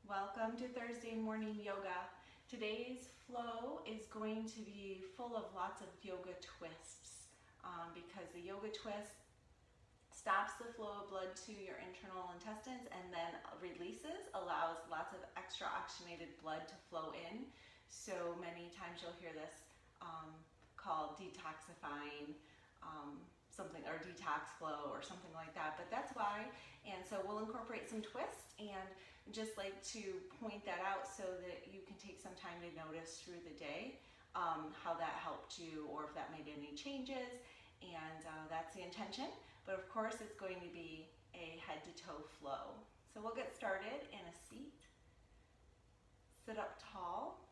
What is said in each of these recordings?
Welcome to Thursday morning yoga. Today's flow is going to be full of lots of yoga twists because the yoga twist stops the flow of blood to your internal intestines and then releases, allows lots of extra oxygenated blood to flow in. So many times you'll hear this called detoxifying something, or detox flow or something like that, but that's why. And so we'll incorporate some twists and just like to point that out so that you can take some time to notice through the day how that helped you or if that made any changes, and that's the intention. But of course it's going to be a head to toe flow. So we'll get started in a seat. Sit up tall.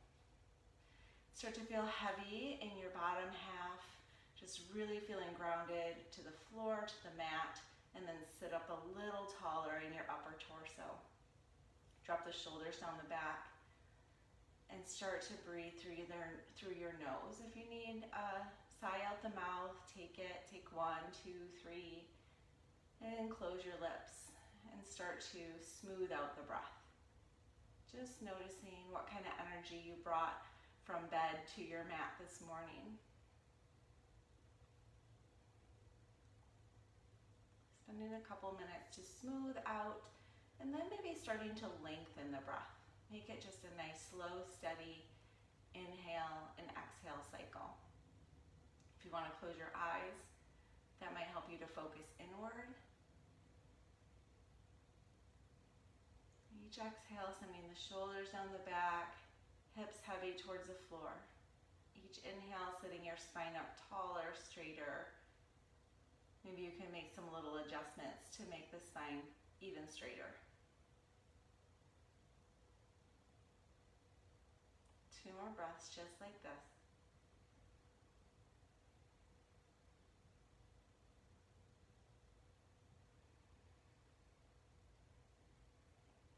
Start to feel heavy in your bottom half, just really feeling grounded to the floor, to the mat, and then sit up a little taller in your upper torso. Drop the shoulders down the back and start to breathe through your nose. If you need a sigh out the mouth, take it. Take 1, 2, 3, and close your lips and start to smooth out the breath. Just noticing what kind of energy you brought from bed to your mat this morning. Spending a couple minutes to smooth out, and then maybe starting to lengthen the breath. Make it just a nice, slow, steady inhale and exhale cycle. If you want to close your eyes, that might help you to focus inward. Each exhale, sending the shoulders down the back, hips heavy towards the floor. Each inhale, sitting your spine up taller, straighter. Maybe you can make some little adjustments to make the spine even straighter. 2 more breaths just like this.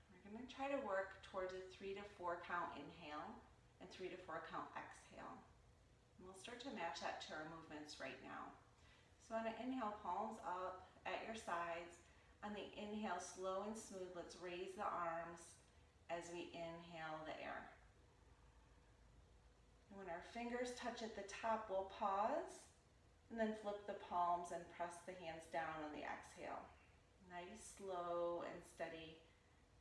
We're going to try to work towards a 3 to 4 count inhale and 3 to 4 count exhale. And we'll start to match that to our movements right now. So on an inhale, palms up at your sides. On the inhale, slow and smooth, let's raise the arms as we inhale the air. And when our fingers touch at the top, we'll pause and then flip the palms and press the hands down on the exhale. Nice, slow, and steady,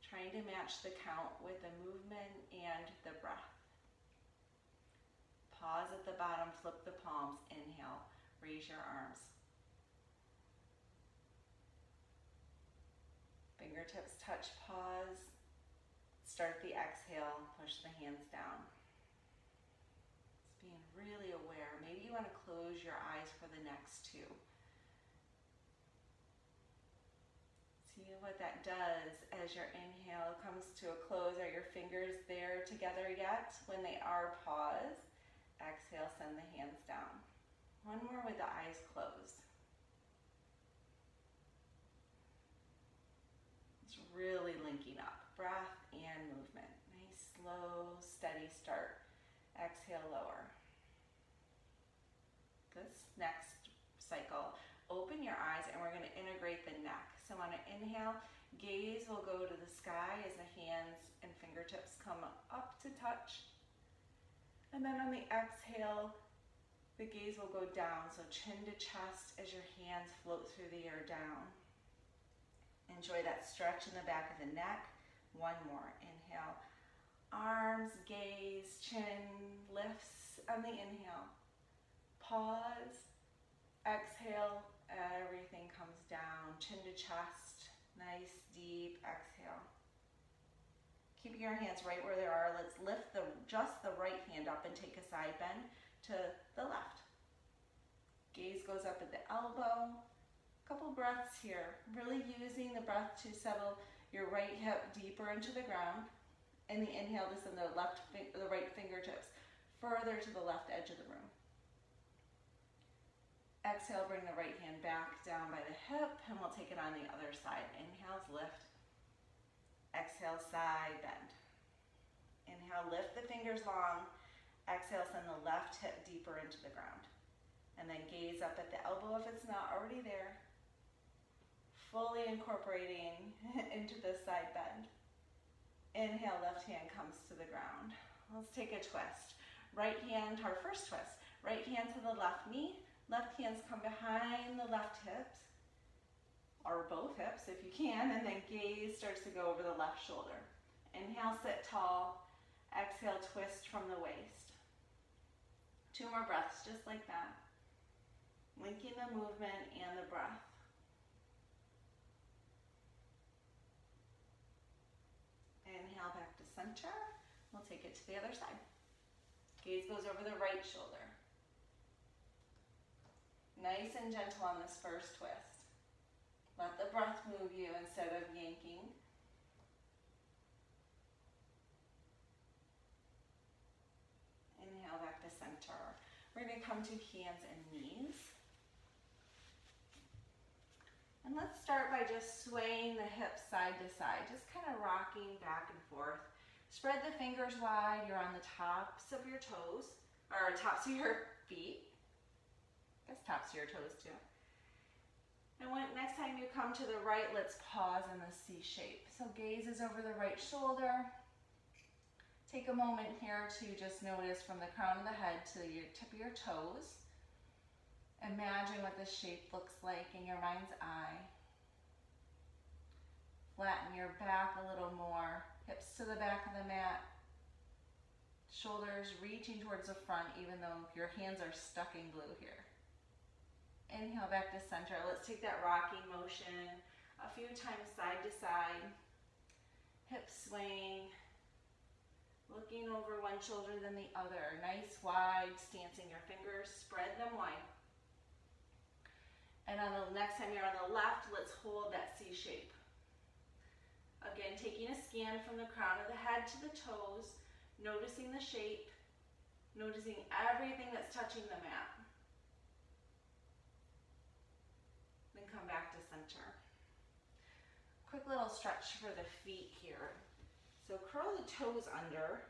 trying to match the count with the movement and the breath. Pause at the bottom, flip the palms, inhale, raise your arms. Fingertips touch, pause. Start the exhale, push the hands down. Just being really aware. Maybe you want to close your eyes for the next 2. See what that does as your inhale comes to a close. Are your fingers there together yet? When they are, pause. Exhale, send the hands down. 1 more with the eyes closed. It's really linking up breath and movement. Nice, slow, steady start. Exhale, lower. This next cycle, open your eyes and we're going to integrate the neck. So on an inhale, gaze will go to the sky as the hands and fingertips come up to touch. And then on the exhale, the gaze will go down, so chin to chest as your hands float through the air down. Enjoy that stretch in the back of the neck. 1 more. Inhale. Arms, gaze, chin lifts on the inhale. Pause. Exhale. Everything comes down. Chin to chest. Nice, deep exhale. Keep your hands right where they are. Let's lift just the right hand up and take a side bend to the left. Gaze goes up at the elbow. Couple breaths here, really using the breath to settle your right hip deeper into the ground, and the inhale to send the right fingertips further to the left edge of the room. Exhale, bring the right hand back down by the hip, and we'll take it on the other side. Inhales, lift. Exhale, side bend. Inhale, lift the fingers long. Exhale, send the left hip deeper into the ground. And then gaze up at the elbow if it's not already there. Fully incorporating into the side bend. Inhale, left hand comes to the ground. Let's take a twist. Right hand, our first twist. Right hand to the left knee. Left hands come behind the left hips, or both hips if you can, and then gaze starts to go over the left shoulder. Inhale, sit tall. Exhale, twist from the waist. 2 more breaths, just like that. Linking the movement and the breath. Inhale, back to center. We'll take it to the other side. Gaze goes over the right shoulder. Nice and gentle on this first twist. Let the breath move you instead of yanking. Inhale, back to center. We're going to come to hands and knees. And let's start by just swaying the hips side to side, just kind of rocking back and forth. Spread the fingers wide. You're on the tops of your toes, or tops of your feet. I guess tops of your toes too. And next time you come to the right, let's pause in the C shape. So gaze is over the right shoulder. Take a moment here to just notice from the crown of the head to your tip of your toes. Imagine what this shape looks like in your mind's eye. Flatten your back a little more. Hips to the back of the mat. Shoulders reaching towards the front even though your hands are stuck in glue here. Inhale, back to center. Let's take that rocking motion a few times side to side. Hips swaying. Looking over one shoulder than the other. Nice wide stance in your fingers. Spread them wide. And on the next time you're on the left, let's hold that C shape. Again, taking a scan from the crown of the head to the toes, noticing the shape, noticing everything that's touching the mat. Then come back to center. Quick little stretch for the feet here. So curl the toes under,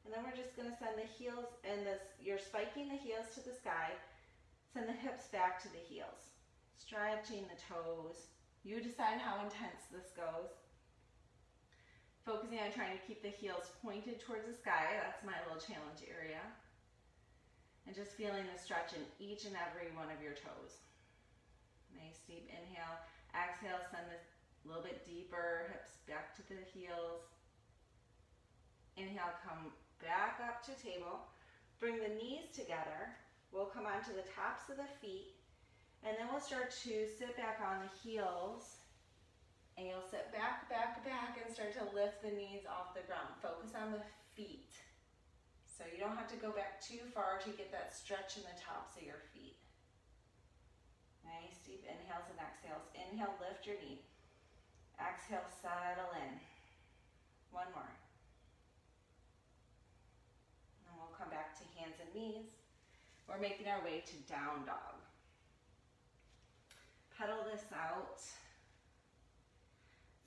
and then we're just going to send the heels, and you're spiking the heels to the sky, send the hips back to the heels. Stretching the toes. You decide how intense this goes. Focusing on trying to keep the heels pointed towards the sky. That's my little challenge area. And just feeling the stretch in each and every one of your toes. Nice deep inhale. Exhale, send this a little bit deeper. Hips back to the heels. Inhale, come back up to table. Bring the knees together. We'll come onto the tops of the feet. And then we'll start to sit back on the heels. And you'll sit back, back, back, and start to lift the knees off the ground. Focus on the feet. So you don't have to go back too far to get that stretch in the tops of your feet. Nice deep inhales and exhales. Inhale, lift your knee. Exhale, settle in. One more. And we'll come back to hands and knees. We're making our way to down dog. Pedal this out. It's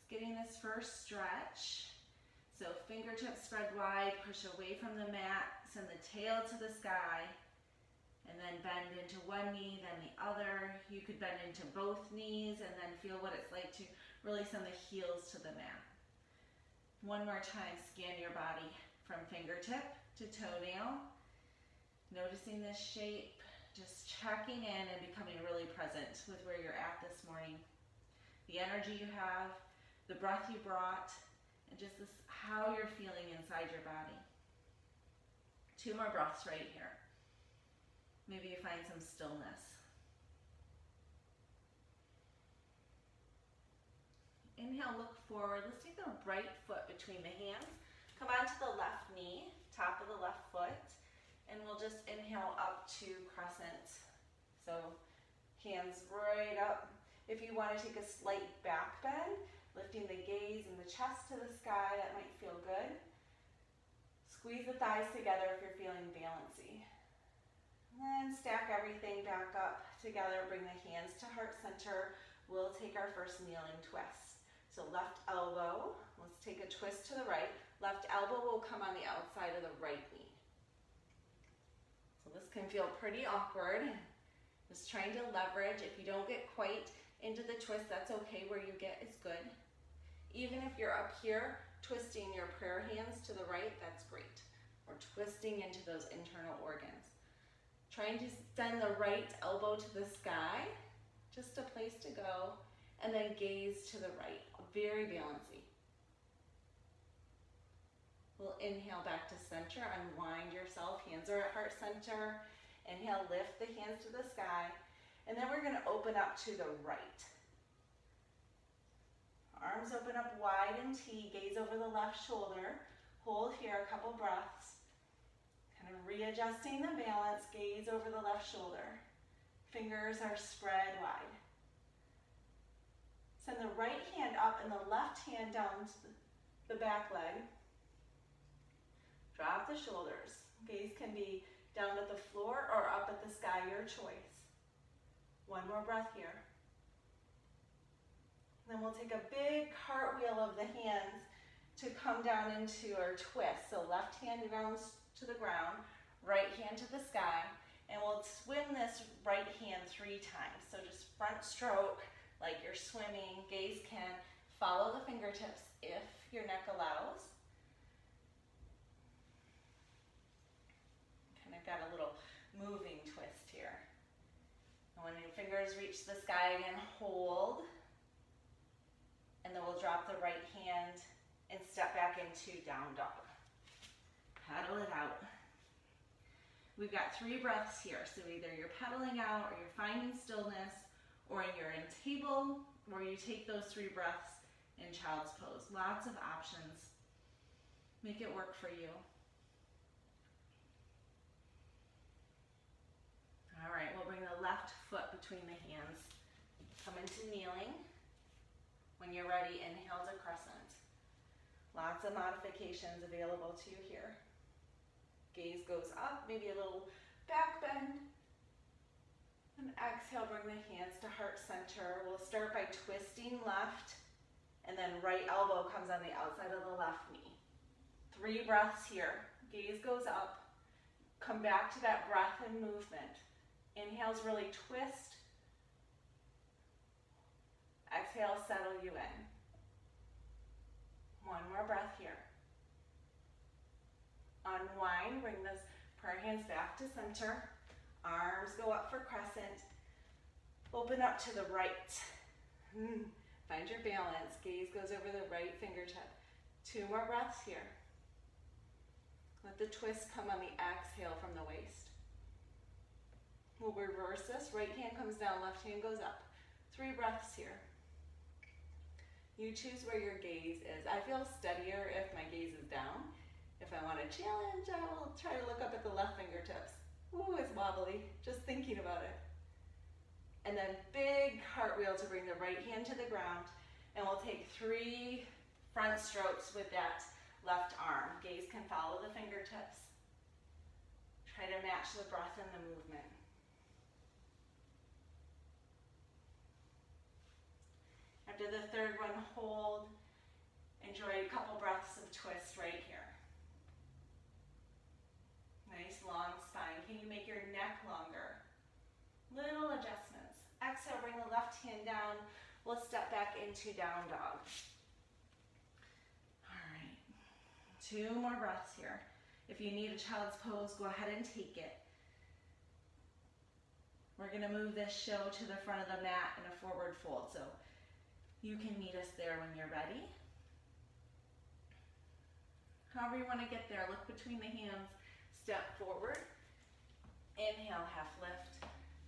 getting this first stretch. So fingertips spread wide, push away from the mat, send the tail to the sky, and then bend into one knee, then the other. You could bend into both knees and then feel what it's like to really send the heels to the mat. One more time, scan your body from fingertip to toenail, noticing this shape. Just checking in and becoming really present with where you're at this morning. The energy you have, the breath you brought, and just how you're feeling inside your body. 2 more breaths right here. Maybe you find some stillness. Inhale, look forward. Let's take the right foot between the hands. Come onto the left knee, top of the left foot. And we'll just inhale up to crescent. So hands right up. If you want to take a slight back bend, lifting the gaze and the chest to the sky, that might feel good. Squeeze the thighs together if you're feeling balancy. And then stack everything back up together. Bring the hands to heart center. We'll take our first kneeling twist. So left elbow, let's take a twist to the right. Left elbow will come on the outside of the right knee. So this can feel pretty awkward. Just trying to leverage. If you don't get quite into the twist, that's okay. Where you get is good. Even if you're up here, twisting your prayer hands to the right, that's great. Or twisting into those internal organs. Trying to send the right elbow to the sky, just a place to go, and then gaze to the right, very balancy. We'll inhale back to center, unwind yourself, hands are at heart center. Inhale, lift the hands to the sky, and then we're gonna open up to the right. Arms open up wide in T, gaze over the left shoulder. Hold here a couple breaths. Kind of readjusting the balance, gaze over the left shoulder. Fingers are spread wide. Send the right hand up and the left hand down to the back leg. Drop the shoulders. Gaze can be down at the floor or up at the sky, your choice. One more breath here. Then we'll take a big cartwheel of the hands to come down into our twist. So left hand rounds to the ground, right hand to the sky, and we'll swim this right hand 3 times. So just front stroke like you're swimming. Gaze can follow the fingertips if your neck allows. Kind of got a little moving twist here. And when your fingers reach the sky again, hold. And then we'll drop the right hand and step back into down dog. Paddle it out. We've got 3 breaths here. So either you're paddling out or you're finding stillness, or you're in table, or you take those 3 breaths in child's pose. Lots of options. Make it work for you. All right, we'll bring the left foot between the hands. Come into kneeling. When you're ready, inhale to crescent. Lots of modifications available to you here. Gaze goes up, maybe a little back bend. And exhale, bring the hands to heart center. We'll start by twisting left, and then right elbow comes on the outside of the left knee. 3 breaths here. Gaze goes up. Come back to that breath and movement. Inhales, really twist. Exhale, settle you in. One more breath here. Unwind, bring those prayer hands back to center. Arms go up for crescent. Open up to the right. Find your balance. Gaze goes over the right fingertip. 2 more breaths here. Let the twist come on the exhale from the waist. We'll reverse this. Right hand comes down, left hand goes up. 3 breaths here. You choose where your gaze is. I feel steadier if my gaze is down. If I want a challenge, I will try to look up at the left fingertips. Ooh, it's wobbly, just thinking about it. And then big cartwheel to bring the right hand to the ground. And we'll take 3 front strokes with that left arm. Gaze can follow the fingertips. Try to match the breath and the movement. After the 3rd one, hold. Enjoy a couple breaths of twist right here. Nice long spine. Can you make your neck longer? Little adjustments. Exhale, bring the left hand down. We'll step back into down dog. All right. 2 more breaths here. If you need a child's pose, go ahead and take it. We're going to move this show to the front of the mat in a forward fold. So you can meet us there when you're ready. However you want to get there, look between the hands, step forward. Inhale, half lift.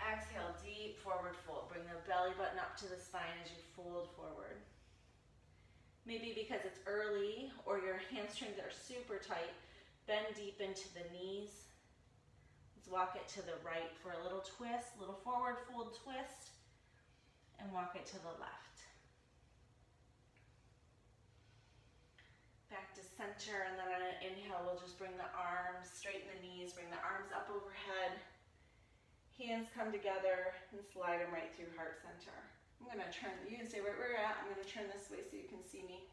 Exhale, deep forward fold. Bring the belly button up to the spine as you fold forward. Maybe because it's early or your hamstrings are super tight, bend deep into the knees. Let's walk it to the right for a little twist, little forward fold twist, and walk it to the left. Back to center, and then on an inhale, we'll just bring the arms, straighten the knees, bring the arms up overhead. Hands come together and slide them right through heart center. I'm going to turn, you can stay right where you're at. I'm going to turn this way so you can see me.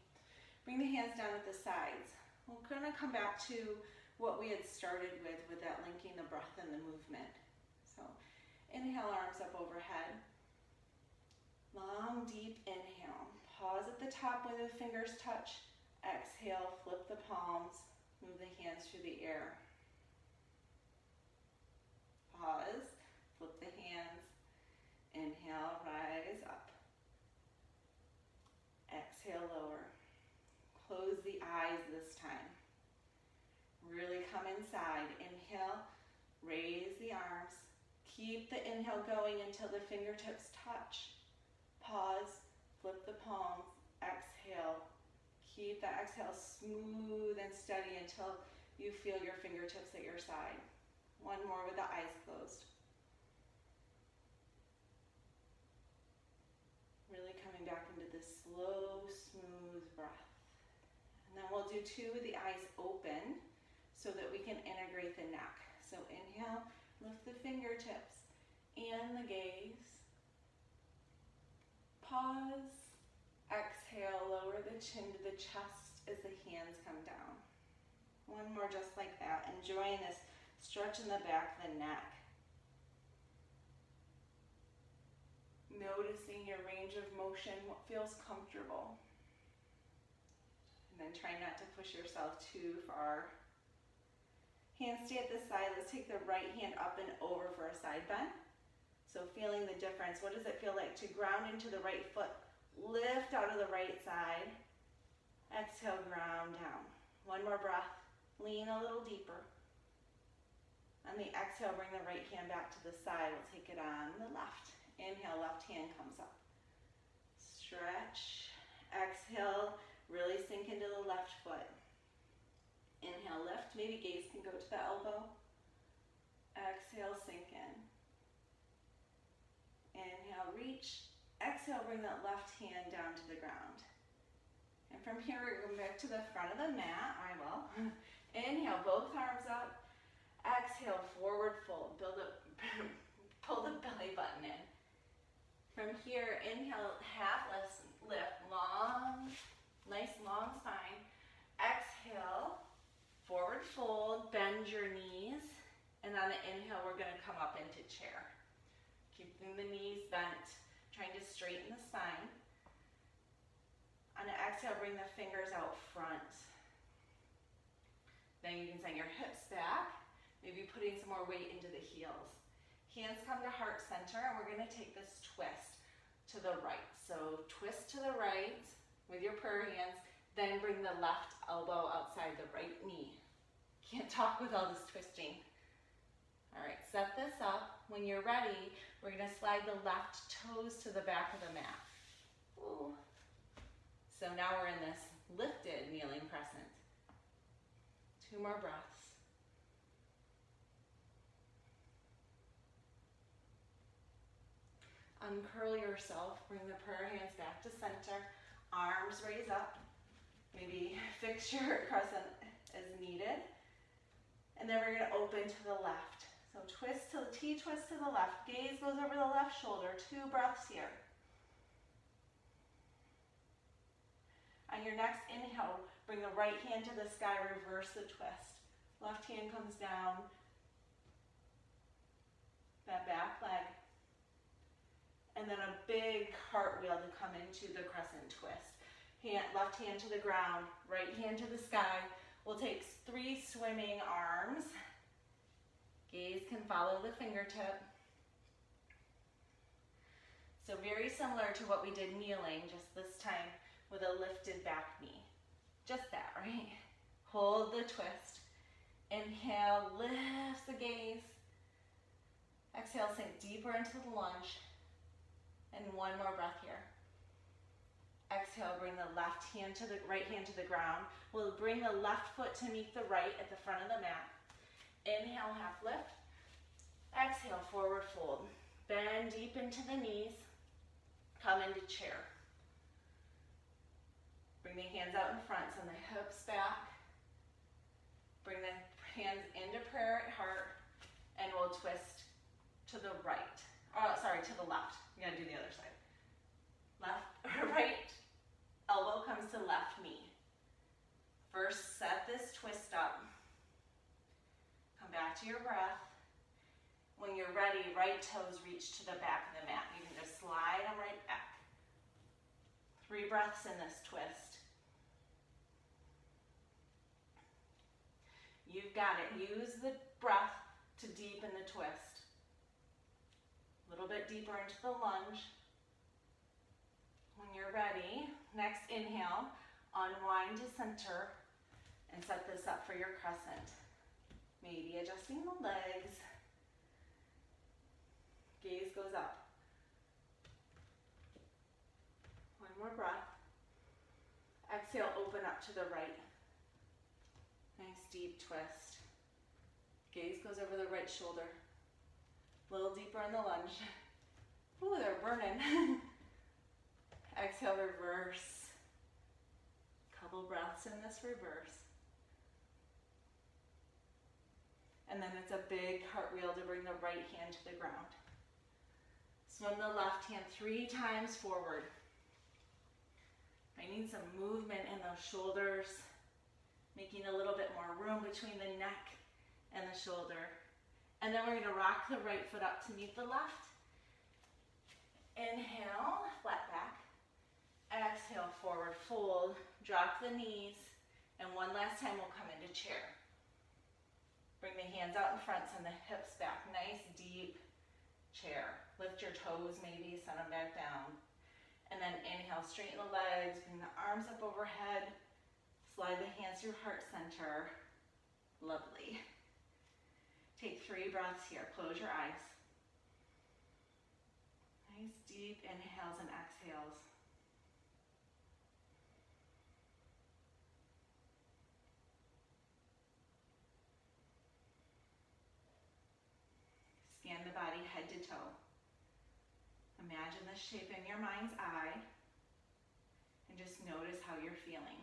Bring the hands down at the sides. We're going to come back to what we had started with that linking the breath and the movement. So inhale, arms up overhead. Long, deep inhale. Pause at the top where the fingers touch. Exhale, flip the palms, move the hands through the air. Pause, flip the hands, inhale, rise up. Exhale, lower. Close the eyes this time. Really come inside. Inhale, raise the arms. Keep the inhale going until the fingertips touch. Pause, flip the palms, exhale. Keep that exhale smooth and steady until you feel your fingertips at your side. One more with the eyes closed. Really coming back into this slow, smooth breath. And then we'll do two with the eyes open so that we can integrate the neck. So inhale, lift the fingertips and the gaze. Pause. Exhale, lower the chin to the chest as the hands come down. One more just like that. Enjoying this stretch in the back of the neck. Noticing your range of motion, what feels comfortable. And then try not to push yourself too far. Hands stay at the side. Let's take the right hand up and over for a side bend. So feeling the difference. What does it feel like to ground into the right foot? Lift out of the right side. Exhale, ground down. One more breath. Lean a little deeper. On the exhale, bring the right hand back to the side. We'll take it on the left. Inhale, left hand comes up. Stretch. Exhale, really sink into the left foot. Inhale, lift. Maybe gaze can go to the elbow. Exhale, sink in. Inhale, reach. Exhale, bring that left hand down to the ground. And from here, we're going back to the front of the mat. I will. Inhale, both arms up. Exhale, forward fold. Pull the belly button in. From here, inhale, half lift, long, nice long spine. Exhale, forward fold, bend your knees. And on the inhale, we're going to come up into chair. Keeping the knees bent, trying to straighten the spine. On the exhale, bring the fingers out front. Then you can send your hips back, maybe putting some more weight into the heels. Hands come to heart center, and we're going to take this twist to the right. So twist to the right with your prayer hands, then bring the left elbow outside the right knee. Can't talk with all this twisting. All right, set this up. When you're ready, we're going to slide the left toes to the back of the mat. Ooh. So now we're in this lifted kneeling crescent. Two more breaths. Uncurl yourself, bring the prayer hands back to center, arms raise up, maybe fix your crescent as needed. And then we're gonna open to the left. So twist to the T-twist to the left, gaze goes over the left shoulder, 2 breaths here. On your next inhale, bring the right hand to the sky, reverse the twist. Left hand comes down, that back leg. And then a big cartwheel to come into the crescent twist. Left hand to the ground, right hand to the sky. We'll take 3 swimming arms. Gaze can follow the fingertip. So very similar to what we did kneeling, just this time with a lifted back knee. Just that, right? Hold the twist. Inhale, lift the gaze. Exhale, sink deeper into the lunge. And one more breath here. Exhale, bring the right hand to the ground. We'll bring the left foot to meet the right at the front of the mat. Inhale, half lift. Exhale, forward fold. Bend deep into the knees. Come into chair. Bring the hands out in front, send the hips back. Bring the hands into prayer at heart, and we'll twist to the right. To the left. We gotta do the other side. Left, right, elbow comes to left knee. First, set this twist up. Come back to your breath. When you're ready, right toes reach to the back of the mat. You can just slide them right back. 3 breaths in this twist. You've got it. Use the breath to deepen the twist. A little bit deeper into the lunge. When you're ready, next inhale, unwind to center and set this up for your crescent. Maybe adjusting the legs. Gaze goes up. One more breath. Exhale, open up to the right. Nice deep twist. Gaze goes over the right shoulder. A little deeper in the lunge. Ooh, they're burning. Exhale, reverse. Couple breaths in this reverse. And then it's a big cartwheel to bring the right hand to the ground. Swim the left hand 3 times forward. I need some movement in those shoulders, making a little bit more room between the neck and the shoulder. And then we're going to rock the right foot up to meet the left. Inhale, flat back. Exhale, forward fold. Drop the knees. And one last time we'll come into chair. Bring the hands out in front, send the hips back. Nice, deep chair. Lift your toes maybe, send them back down. And then inhale, straighten the legs, bring the arms up overhead. Slide the hands through heart center. Lovely. Take 3 breaths here. Close your eyes. Nice deep inhales and exhales. Scan the body head to toe. Imagine the shape in your mind's eye and just notice how you're feeling.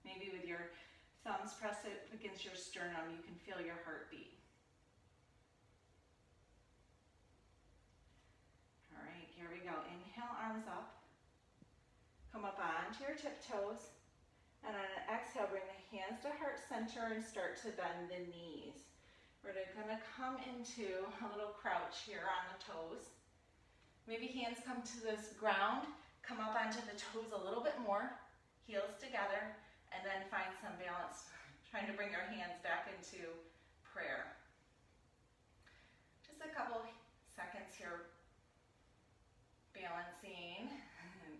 Maybe with your thumbs pressed against your sternum, you can feel your heartbeat. All right, here we go. Inhale, arms up. Come up onto your tiptoes. And on an exhale, bring the hands to heart center and start to bend the knees. We're gonna come into a little crouch here on the toes. Maybe hands come to this ground, come up onto the toes a little bit more, heels together, and then find some balance, trying to bring your hands back into prayer. Just a couple seconds here, balancing,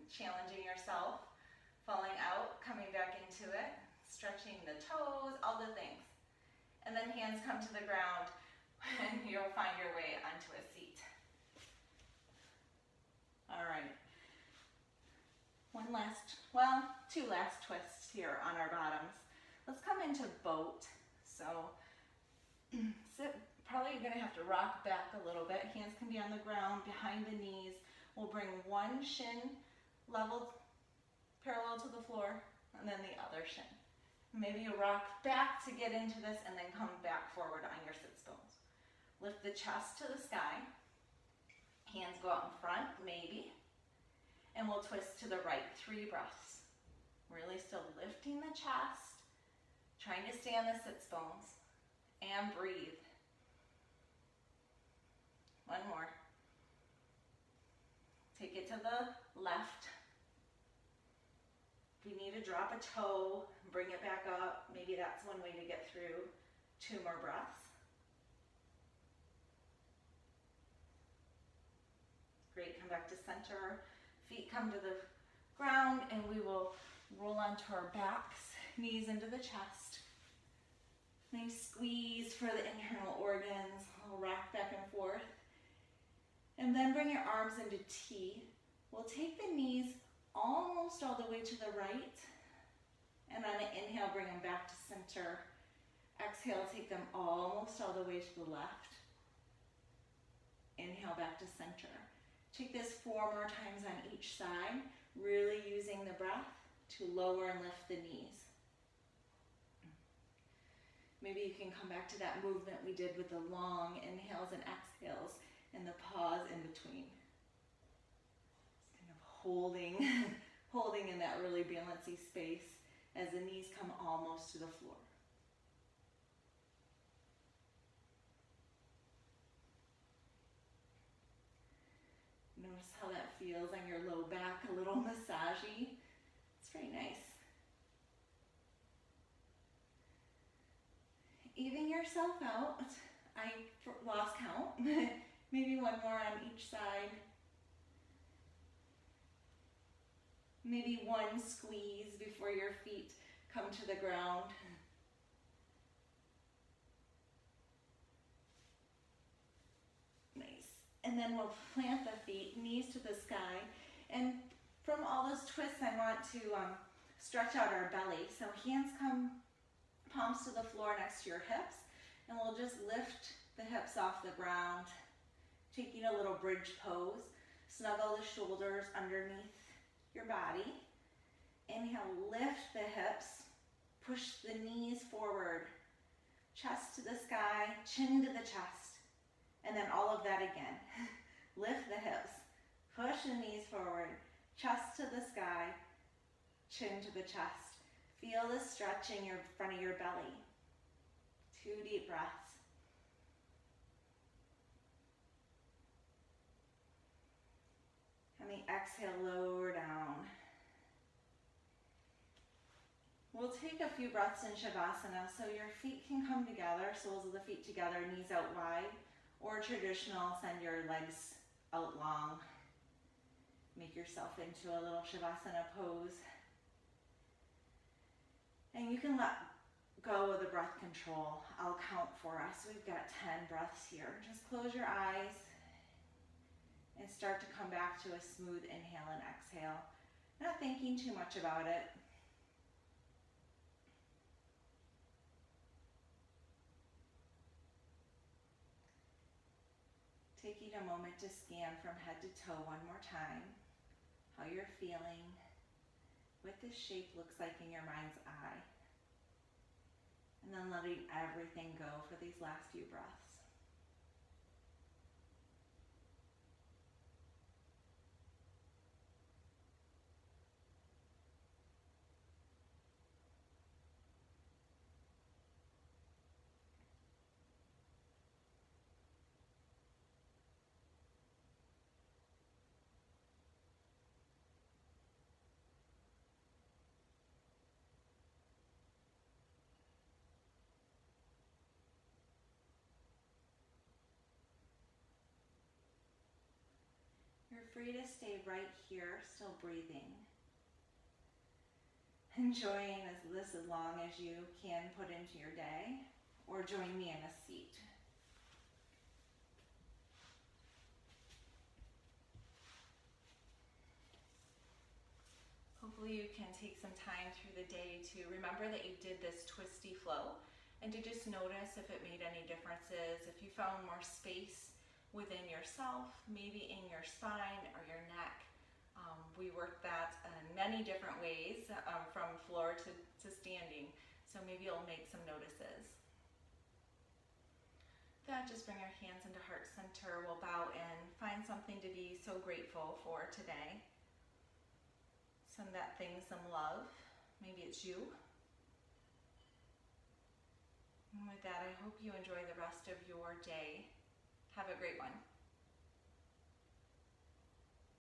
challenging yourself, falling out, coming back into it, stretching the toes, all the things. And then hands come to the ground and you'll find your way onto a seat. All right. Two last twists here on our bottoms. Let's come into boat. So probably you're gonna have to rock back a little bit. Hands can be on the ground, behind the knees. We'll bring one shin level, parallel to the floor, and then the other shin. Maybe you rock back to get into this and then come back forward on your sits bones. Lift the chest to the sky. Hands go out in front, maybe. And we'll twist to the right, 3 breaths. Really still lifting the chest, trying to stay on the sits bones, and breathe. One more. Take it to the left. If you need to drop a toe, bring it back up. Maybe that's one way to get through. 2 more breaths. Great, come back to center. Feet come to the ground and we will roll onto our backs, knees into the chest. Nice squeeze for the internal organs. A little rock back and forth. And then bring your arms into T. We'll take the knees almost all the way to the right. And on an inhale, bring them back to center. Exhale, take them almost all the way to the left. Inhale back to center. Take this 4 more times on each side, really using the breath to lower and lift the knees. Maybe you can come back to that movement we did with the long inhales and exhales and the pause in between. Just kind of holding in that really balancy space as the knees come almost to the floor. Notice how that feels on your low back, a little massagey. It's very nice. yourself out. I lost count. Maybe one more on each side. Maybe one squeeze before your feet come to the ground. Nice. And then we'll plant the feet, knees to the sky. And from all those twists, I want to stretch out our belly. So hands come, palms to the floor next to your hips. And we'll just lift the hips off the ground, taking a little bridge pose. Snuggle the shoulders underneath your body. Inhale, lift the hips, push the knees forward, chest to the sky, chin to the chest, and then all of that again. Lift the hips, push the knees forward, chest to the sky, chin to the chest. Feel the stretch in your front of your belly. 2 deep breaths. And the exhale, lower down. We'll take a few breaths in Shavasana, so your feet can come together, soles of the feet together, knees out wide, or traditional, send your legs out long. Make yourself into a little Shavasana pose. And you can let go of the breath control. I'll count for us. We've got 10 breaths here. Just close your eyes and start to come back to a smooth inhale and exhale. Not thinking too much about it. Taking a moment to scan from head to toe one more time, how you're feeling, what this shape looks like in your mind's eye, and then letting everything go for these last few breaths. You're free to stay right here, still breathing. Enjoying this as long as you can put into your day, or join me in a seat. Hopefully you can take some time through the day to remember that you did this twisty flow, and to just notice if it made any differences, if you found more space within yourself, maybe in your spine or your neck. We work that in many different ways, from floor to standing, so maybe you'll make some notices. That, just bring your hands into heart center. We'll bow in, find something to be so grateful for today. Send that thing some love. Maybe it's you. And with that, I hope you enjoy the rest of your day. Have a great one.